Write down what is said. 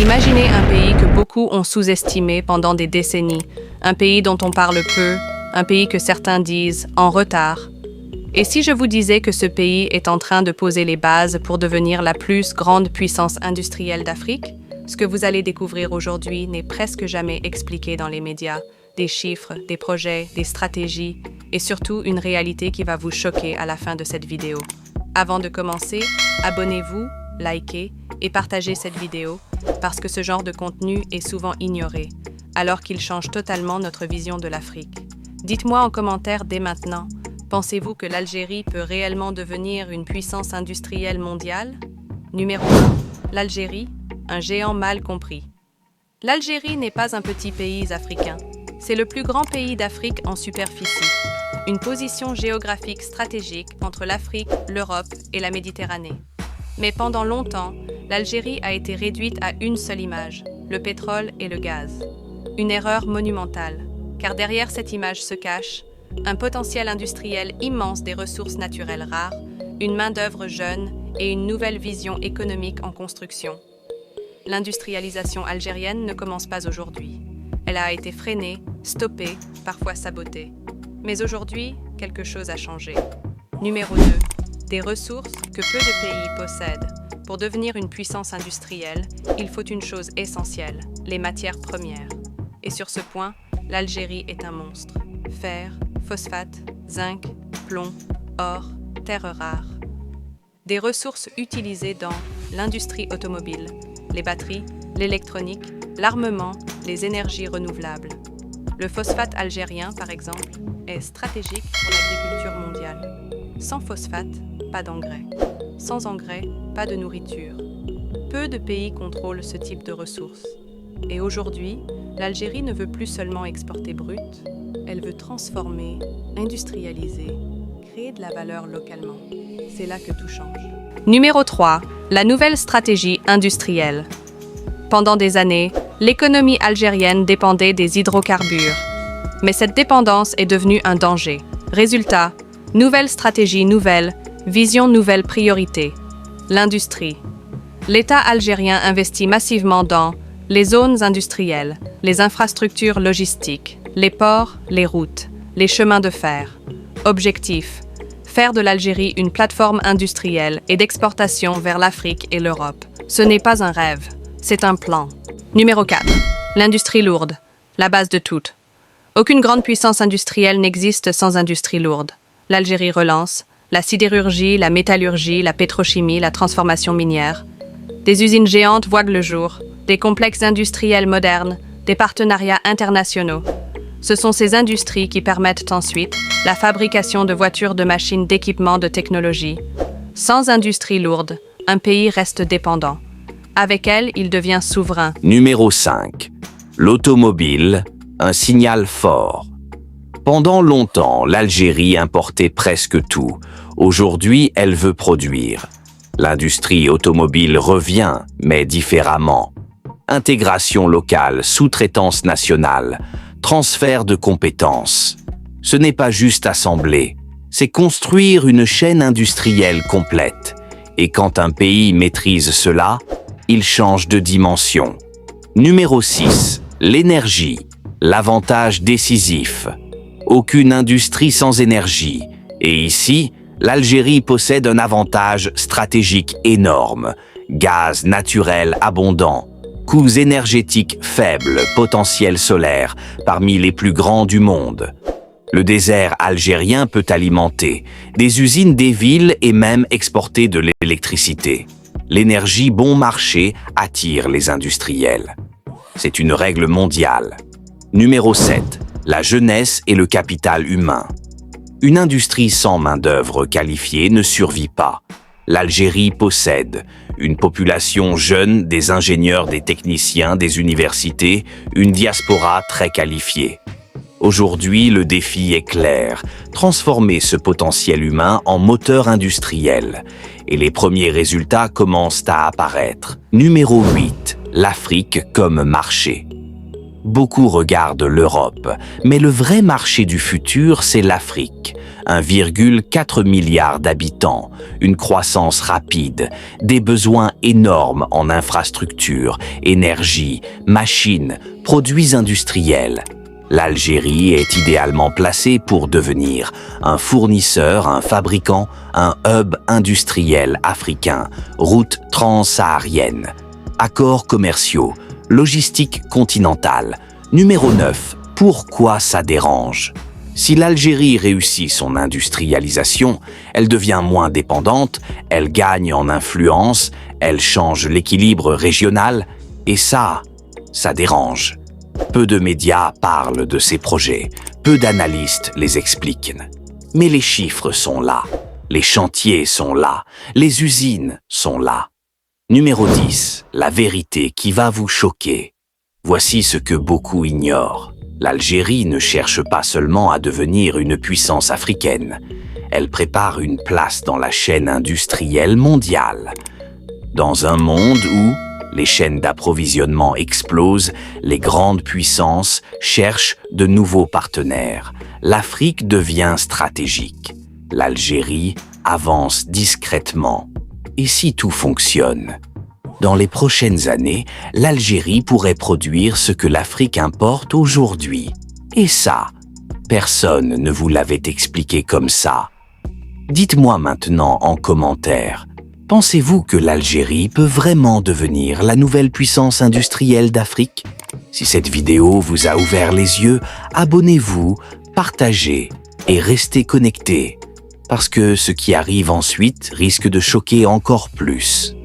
Imaginez un pays que beaucoup ont sous-estimé pendant des décennies, un pays dont on parle peu, un pays que certains disent en retard. Et si je vous disais que ce pays est en train de poser les bases pour devenir la plus grande puissance industrielle d'Afrique? Ce que vous allez découvrir aujourd'hui n'est presque jamais expliqué dans les médias. Des chiffres, des projets, des stratégies et surtout une réalité qui va vous choquer à la fin de cette vidéo. Avant de commencer, abonnez-vous, likez et partagez cette vidéo parce que ce genre de contenu est souvent ignoré, alors qu'il change totalement notre vision de l'Afrique. Dites-moi en commentaire dès maintenant, pensez-vous que l'Algérie peut réellement devenir une puissance industrielle mondiale? Numéro 1. L'Algérie, un géant mal compris. L'Algérie n'est pas un petit pays africain. C'est le plus grand pays d'Afrique en superficie. Une position géographique stratégique entre l'Afrique, l'Europe et la Méditerranée. Mais pendant longtemps, l'Algérie a été réduite à une seule image, le pétrole et le gaz. Une erreur monumentale, car derrière cette image se cache un potentiel industriel immense des ressources naturelles rares, une main-d'œuvre jeune et une nouvelle vision économique en construction. L'industrialisation algérienne ne commence pas aujourd'hui. Elle a été freinée, stoppée, parfois sabotée. Mais aujourd'hui, quelque chose a changé. Numéro 2. Des ressources que peu de pays possèdent. Pour devenir une puissance industrielle, il faut une chose essentielle, les matières premières. Et sur ce point, l'Algérie est un monstre. Fer, phosphate, zinc, plomb, or, terres rares. Des ressources utilisées dans l'industrie automobile, les batteries, l'électronique, l'armement, les énergies renouvelables. Le phosphate algérien, par exemple, est stratégique pour l'agriculture mondiale. Sans phosphate, pas d'engrais. Sans engrais, pas de nourriture. Peu de pays contrôlent ce type de ressources. Et aujourd'hui, l'Algérie ne veut plus seulement exporter brut, elle veut transformer, industrialiser, créer de la valeur localement. C'est là que tout change. Numéro 3. La nouvelle stratégie industrielle. Pendant des années, l'économie algérienne dépendait des hydrocarbures. Mais cette dépendance est devenue un danger. Résultat, nouvelle stratégie nouvelle, vision nouvelle priorité. L'industrie. L'État algérien investit massivement dans les zones industrielles, les infrastructures logistiques, les ports, les routes, les chemins de fer. Objectif: faire de l'Algérie une plateforme industrielle et d'exportation vers l'Afrique et l'Europe. Ce n'est pas un rêve, c'est un plan. Numéro 4. L'industrie lourde, la base de toutes. Aucune grande puissance industrielle n'existe sans industrie lourde. L'Algérie relance la sidérurgie, la métallurgie, la pétrochimie, la transformation minière. Des usines géantes voient le jour, des complexes industriels modernes, des partenariats internationaux. Ce sont ces industries qui permettent ensuite la fabrication de voitures, de machines, d'équipements, de technologies. Sans industrie lourde, un pays reste dépendant. Avec elle, il devient souverain. Numéro 5. L'automobile, un signal fort. Pendant longtemps, l'Algérie importait presque tout. Aujourd'hui, elle veut produire. L'industrie automobile revient, mais différemment. Intégration locale, sous-traitance nationale, transfert de compétences. Ce n'est pas juste assembler, c'est construire une chaîne industrielle complète. Et quand un pays maîtrise cela, il change de dimension. Numéro 6. L'énergie, l'avantage décisif. Aucune industrie sans énergie. Et ici, l'Algérie possède un avantage stratégique énorme. Gaz naturel abondant. Coûts énergétiques faibles, potentiel solaire, parmi les plus grands du monde. Le désert algérien peut alimenter des usines, des villes et même exporter de l'électricité. L'énergie bon marché attire les industriels. C'est une règle mondiale. Numéro 7. La jeunesse et le capital humain. Une industrie sans main-d'œuvre qualifiée ne survit pas. L'Algérie possède une population jeune, des ingénieurs, des techniciens, des universités, une diaspora très qualifiée. Aujourd'hui, le défi est clair, transformer ce potentiel humain en moteur industriel. Et les premiers résultats commencent à apparaître. Numéro 8. L'Afrique comme marché. Beaucoup regardent l'Europe, mais le vrai marché du futur, c'est l'Afrique. 1,4 milliard d'habitants, une croissance rapide, des besoins énormes en infrastructures, énergie, machines, produits industriels. L'Algérie est idéalement placée pour devenir un fournisseur, un fabricant, un hub industriel africain, route transsaharienne, accords commerciaux, logistique continentale. Numéro 9. Pourquoi ça dérange ? Si l'Algérie réussit son industrialisation, elle devient moins dépendante, elle gagne en influence, elle change l'équilibre régional, et ça dérange. Peu de médias parlent de ces projets, peu d'analystes les expliquent. Mais les chiffres sont là, les chantiers sont là, les usines sont là. Numéro 10. La vérité qui va vous choquer. Voici ce que beaucoup ignorent. L'Algérie ne cherche pas seulement à devenir une puissance africaine. Elle prépare une place dans la chaîne industrielle mondiale. Dans un monde où les chaînes d'approvisionnement explosent, les grandes puissances cherchent de nouveaux partenaires. L'Afrique devient stratégique. L'Algérie avance discrètement. Et si tout fonctionne ? Dans les prochaines années, l'Algérie pourrait produire ce que l'Afrique importe aujourd'hui. Et ça, personne ne vous l'avait expliqué comme ça. Dites-moi maintenant en commentaire, pensez-vous que l'Algérie peut vraiment devenir la nouvelle puissance industrielle d'Afrique ? Si cette vidéo vous a ouvert les yeux, abonnez-vous, partagez et restez connectés. Parce que ce qui arrive ensuite risque de choquer encore plus.